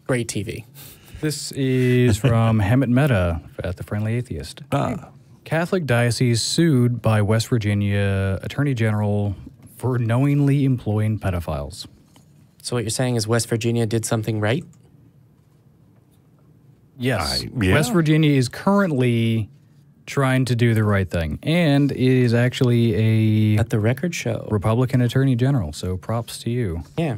Great TV. This is from Hemet Meta at The Friendly Atheist. Catholic Diocese sued by West Virginia Attorney General for knowingly employing pedophiles. So what you're saying is West Virginia did something right? Yes. West Virginia is currently trying to do the right thing, and it is actually At the record show. Republican Attorney General, so props to you. Yeah.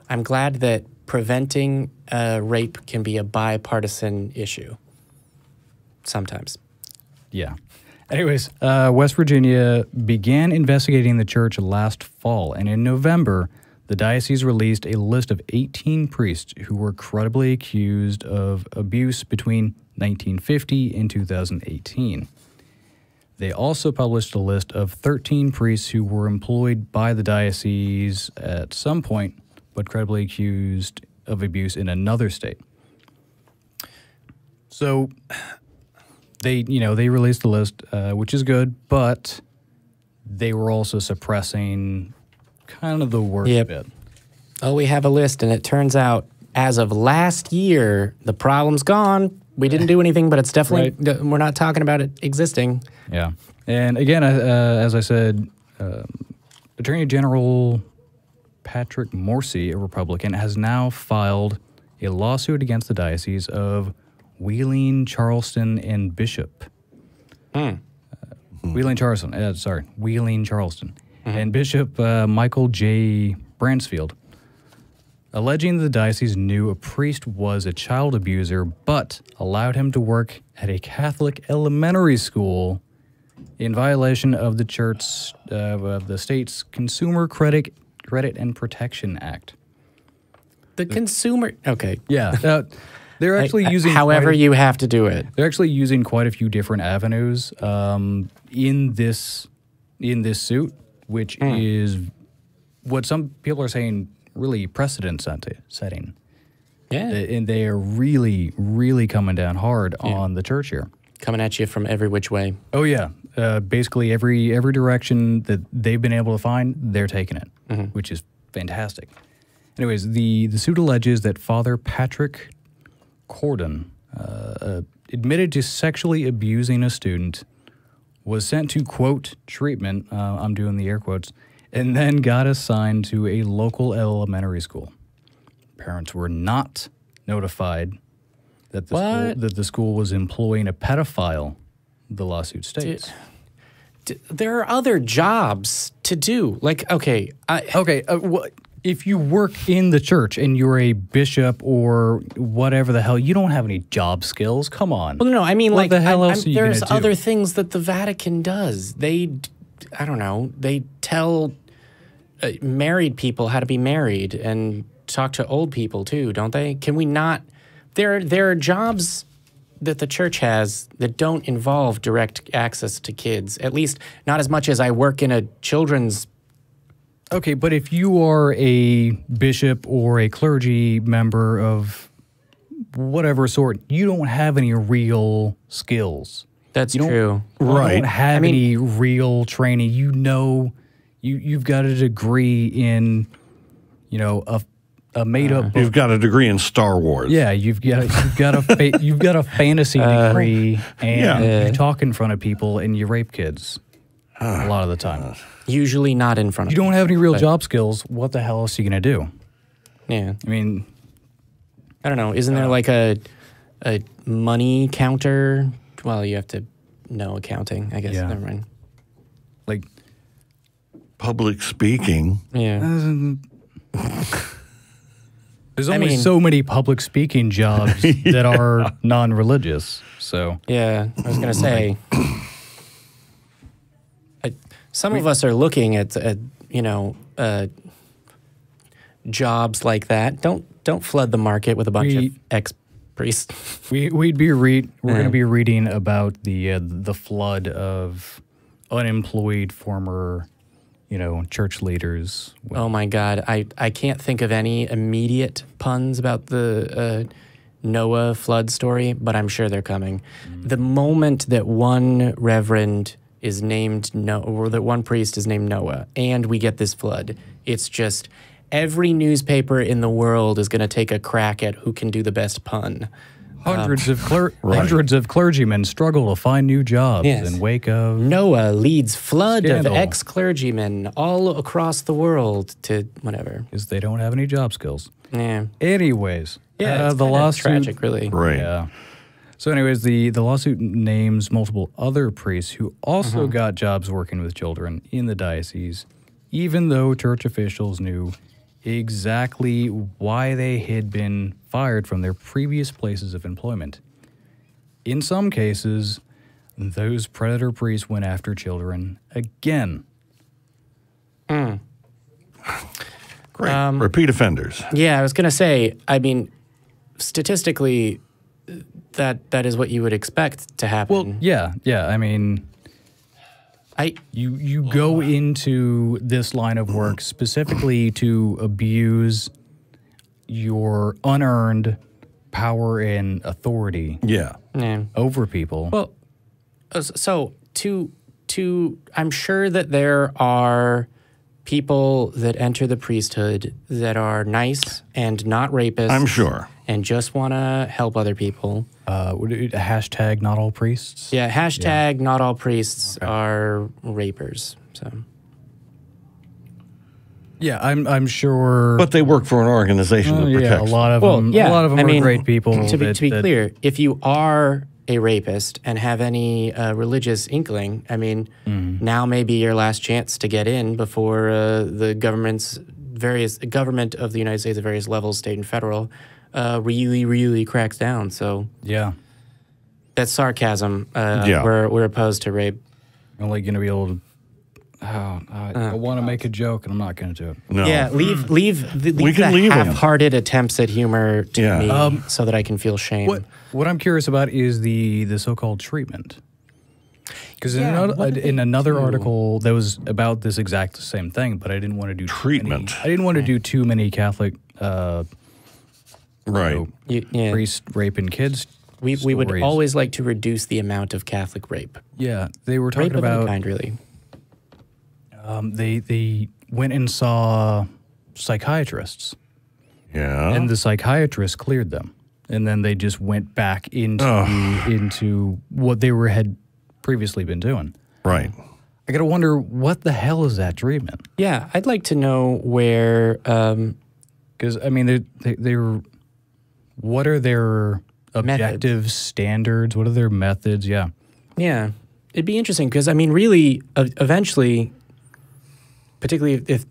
I'm glad that preventing rape can be a bipartisan issue. Sometimes. Yeah. Anyways, West Virginia began investigating the church last fall, and in November, the diocese released a list of 18 priests who were credibly accused of abuse between 1950 and 2018. They also published a list of 13 priests who were employed by the diocese at some point, but credibly accused of abuse in another state. So they released the list, which is good, but they were also suppressing kind of the worst bit. Oh, we have a list, and it turns out, as of last year, the problem's gone. We didn't do anything, but it's definitely, we're not talking about it existing. Yeah. And again, as I said, Attorney General Patrick Morsi, a Republican, has now filed a lawsuit against the Diocese of Wheeling, Charleston, and Bishop. Wheeling, Charleston. And Bishop Michael J. Bransfield, alleging the diocese knew a priest was a child abuser but allowed him to work at a Catholic elementary school in violation of the church's of the state's Consumer Credit and Protection Act. The consumer... Okay. Yeah. They're actually using... However you have to do it. They're actually using quite a few different avenues in this suit, which is what some people are saying really precedent setting. Yeah. And they are really, really coming down hard on the church here. Coming at you from every which way. Oh, yeah. Basically, every direction that they've been able to find, they're taking it, which is fantastic. Anyways, the suit alleges that Father Patrick Corden admitted to sexually abusing a student, was sent to, quote, treatment, I'm doing the air quotes, and then got assigned to a local elementary school. Parents were not notified that the school was employing a pedophile, the lawsuit states. There are other jobs to do. Like, okay. If you work in the church and you're a bishop or whatever the hell, you don't have any job skills. Come on. Well, no, I mean, what the hell else are you there's gonna do? other things that the Vatican does. I don't know, they tell married people how to be married and talk to old people too, don't they? Can we not? There are jobs that the church has that don't involve direct access to kids, at least not as much as I work in a children's. Okay, but if you are a bishop or a clergy member of whatever sort, you don't have any real skills. That's true. You don't have any real training. You've got a degree in, a made-up book. You've got a degree in Star Wars. Yeah, you've got a fantasy degree, and you talk in front of people and you rape kids a lot of the time. Usually not in front of you don't have any real job skills. What the hell else are you going to do? Yeah. I mean, I don't know. Isn't there like a money counter? Well, you have to know accounting, I guess. Yeah. Never mind. Like public speaking. Yeah. There's only so many public speaking jobs that are non-religious. So yeah, I was gonna say. Some of us are looking at jobs like that. Don't flood the market with a bunch of ex-priests. We're going to be reading about the flood of unemployed former, church leaders. Oh my God, I can't think of any immediate puns about the Noah flood story, but I'm sure they're coming. The moment that one reverend is named Noah, or that one priest is named Noah, and we get this flood, it's just every newspaper in the world is going to take a crack at who can do the best pun. Hundreds of clergymen struggle to find new jobs in wake of Noah leads flood scandal. of ex-clergymen all across the world to whatever. Because they don't have any job skills. Yeah. Anyways, Yeah, the lawsuit. tragic, really. Right. Yeah. So, anyways, the lawsuit names multiple other priests who also got jobs working with children in the diocese, even though church officials knew exactly why they had been fired from their previous places of employment. In some cases, those predator priests went after children again. Great. Repeat offenders. Yeah, I was going to say, I mean, statistically, that is what you would expect to happen. Well, yeah. I mean, you go into this line of work specifically to abuse your unearned power and authority over people. Well, so I'm sure that there are people that enter the priesthood that are nice and not rapists. I'm sure. And just want to help other people. Hashtag not all priests. Yeah, hashtag not all priests are rapers. So. Yeah, I'm sure. But they work for an organization that protects a lot of them. A lot of them are great people. To be clear, if you are a rapist and have any religious inkling, I mean, now may be your last chance to get in before the government of the United States at various levels, state and federal, really cracks down. So yeah, that's sarcasm. We're opposed to rape. I'm only going to be able to. I want to make a joke, and I'm not going to do it. No. Yeah, leave the half-hearted attempts at humor to me so that I can feel shame. What I'm curious about is the so-called treatment. Because in another article that was about this exact same thing, but I didn't want to do treatment. I didn't want to do too many Catholic priest raping kids. We would always like to reduce the amount of Catholic rape. Yeah, they were talking rape about of any kind, really. They went and saw psychiatrists. Yeah. And the psychiatrists cleared them. And then they just went back into what they had previously been doing. Right. I got to wonder, what the hell is that treatment? Yeah, I'd like to know where... Because, I mean, they're what are their objective standards? What are their methods? Yeah. Yeah. It'd be interesting because, I mean, really, eventually... particularly if,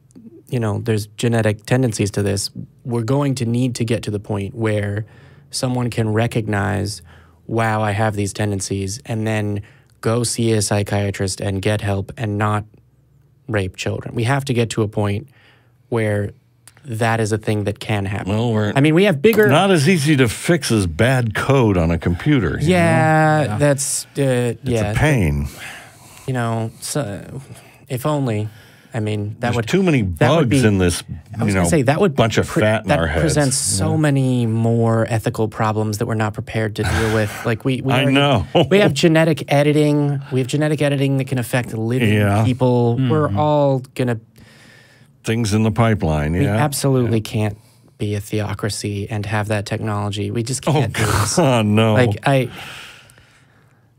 there's genetic tendencies to this, we're going to need to get to the point where someone can recognize, wow, I have these tendencies, and then go see a psychiatrist and get help and not rape children. We have to get to a point where that is a thing that can happen. Well, we have bigger... Not as easy to fix as bad code on a computer. Yeah, that's... it's a pain. So, if only... There's too many bugs in this, bunch of fat in our heads. That presents so many more ethical problems that we're not prepared to deal with. Like we know. We have genetic editing. We have genetic editing that can affect living people. We're all gonna things in the pipeline. We absolutely can't be a theocracy and have that technology. We just can't do this. Oh no!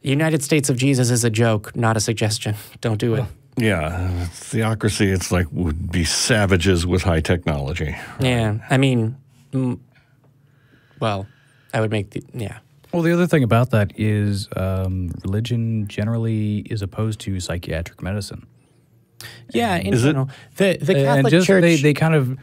United States of Jesus is a joke, not a suggestion. Don't do it. Yeah, theocracy, it's like would be savages with high technology. Right? Yeah, I would make Well, the other thing about that is religion generally is opposed to psychiatric medicine. Yeah, in general. The Catholic Church... They kind of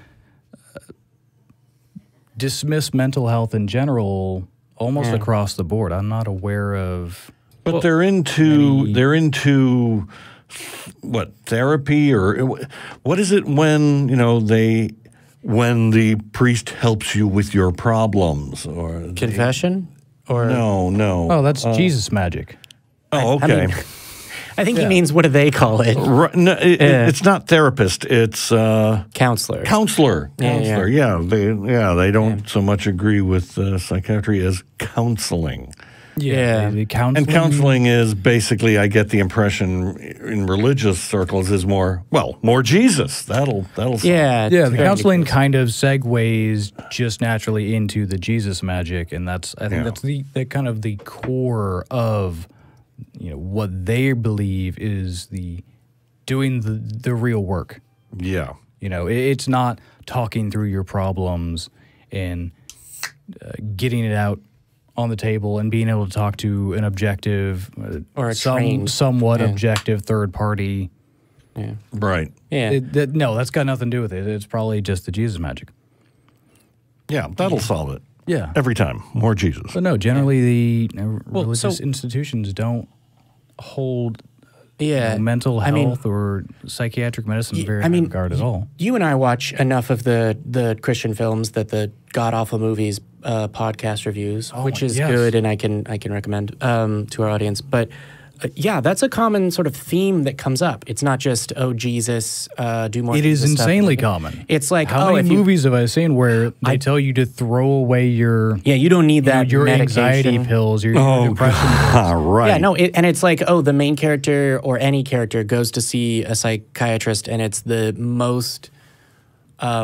dismiss mental health in general almost across the board. I'm not aware of... But they're into... what, therapy, or what is it when when the priest helps you with your problems, or confession, or no? Oh, that's Jesus magic. Oh, okay. I think he means, what do they call it? No, it's not therapist. It's counselor. Counselor. Yeah. They don't so much agree with psychiatry as counseling. Yeah. The counseling. And counseling is basically, I get the impression in religious circles, is more Jesus. That'll solve. Yeah. Yeah, the very counseling ridiculous. kind of segues just naturally into the Jesus magic, and I think that's the kind of the core of what they believe is doing the real work. Yeah. It's not talking through your problems and getting it out on the table and being able to talk to an objective Or a trained. somewhat objective third party. Yeah. Right. Yeah. No, that's got nothing to do with it. It's probably just the Jesus magic. Yeah, that'll solve it. Yeah. Every time. More Jesus. But no, generally the religious so- institutions don't hold Yeah. mental I mean, health or psychiatric medicine very I high mean, regard at all. You and I watch enough of the Christian films that the God Awful Movies podcast reviews, which is yes. good, and I can recommend to our audience. But yeah, that's a common sort of theme that comes up. It's not just Jesus, do more. It is Jesus stuff. insanely common. It's like How many if you, movies have I seen where they tell you to throw away your you don't need that your medication. anxiety pills, your depression pills? Right. Yeah, no, and it's like, the main character or any character goes to see a psychiatrist, and it's the most, I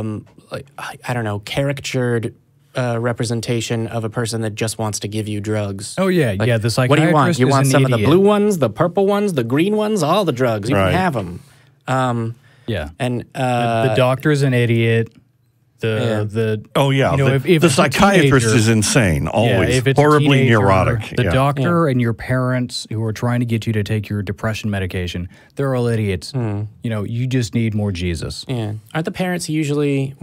don't know, caricatured representation of a person that just wants to give you drugs. Oh yeah, Like, yeah. The psychiatrist what do you want? You is want an some of the idiot. blue ones, the purple ones, the green ones, all the drugs. You Right. can have them. Yeah, And the doctor's an idiot. The Oh, yeah. if the it's a psychiatrist teenager- is insane, always. if it's a Horribly teenager, neurotic. The Yeah. doctor and your parents who are trying to get you to take your depression medication, they're all idiots. You just need more Jesus. yeah, aren't the parents usually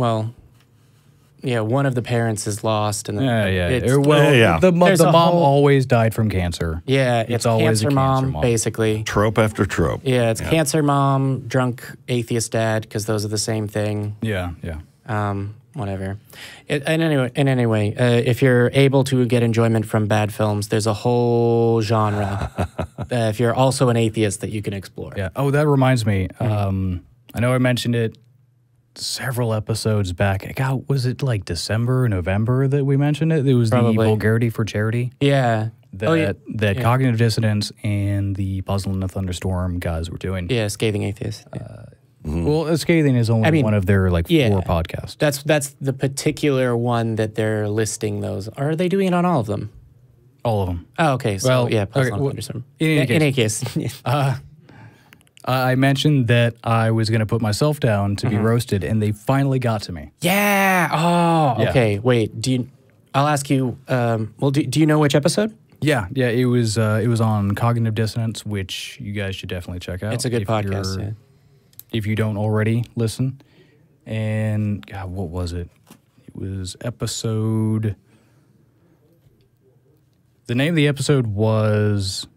one of the parents is lost, and Yeah. it's- Well, Yeah. the There's a mom whole- always died from cancer. yeah, it's always a cancer cancer mom, mom. basically. Trope after trope. Yeah, it's cancer mom, drunk atheist dad, because those are the same thing. Yeah. Whatever. Anyway, if you're able to get enjoyment from bad films, there's a whole genre. If you're also an atheist, that you can explore. Yeah. Oh, that reminds me. I know I mentioned it several episodes back. God, was it like December or November that we mentioned it? It was Probably. the Vulgarity for Charity. Yeah. That Cognitive Dissonance and the Puzzle in the Thunderstorm guys were doing. Yeah, Scathing Atheist. Well, Scathing is only one of their four podcasts. That's the particular one that they're listing those. Or are they doing it on all of them? All of them. Oh, okay. So Well, yeah, Puzzle okay, on well, Thunderstorm. in any case. I mentioned that I was going to put myself down to be roasted, and they finally got to me. Yeah. Oh, Yeah. okay. Wait. I'll ask you. Do you know which episode? Yeah. It was on Cognitive Dissonance, which you guys should definitely check out. It's a good if podcast. you're- Yeah. If you don't already listen. And God, what was it? It was episode. The name of the episode was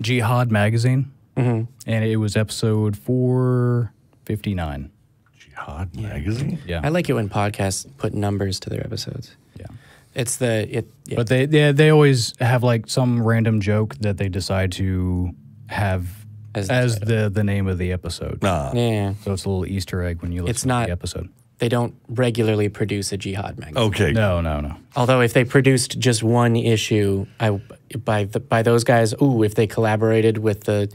Jihad Magazine, and it was episode 459. Jihad magazine? Yeah, I like it when podcasts put numbers to their episodes. yeah. It's yeah. But they always have like some random joke that they decide to have as the name of the episode. Yeah. So it's a little Easter egg when you listen It's to not- the episode. They don't regularly produce a jihad magazine. Okay. No. Although if they produced just one issue, by those guys, if they collaborated with the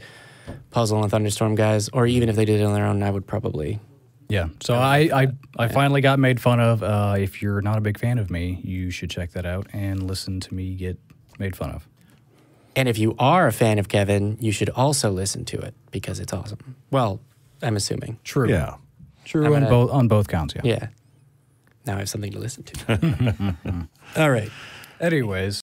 Puzzle and Thunderstorm guys, or even if they did it on their own, I would probably. Yeah. So I finally got made fun of. If you're not a big fan of me, you should check that out and listen to me get made fun of. And if you are a fan of Kevin, you should also listen to it because it's awesome. Well, I'm assuming. True. Yeah. True on both counts, yeah. Yeah. Now I have something to listen to. All right. Anyways,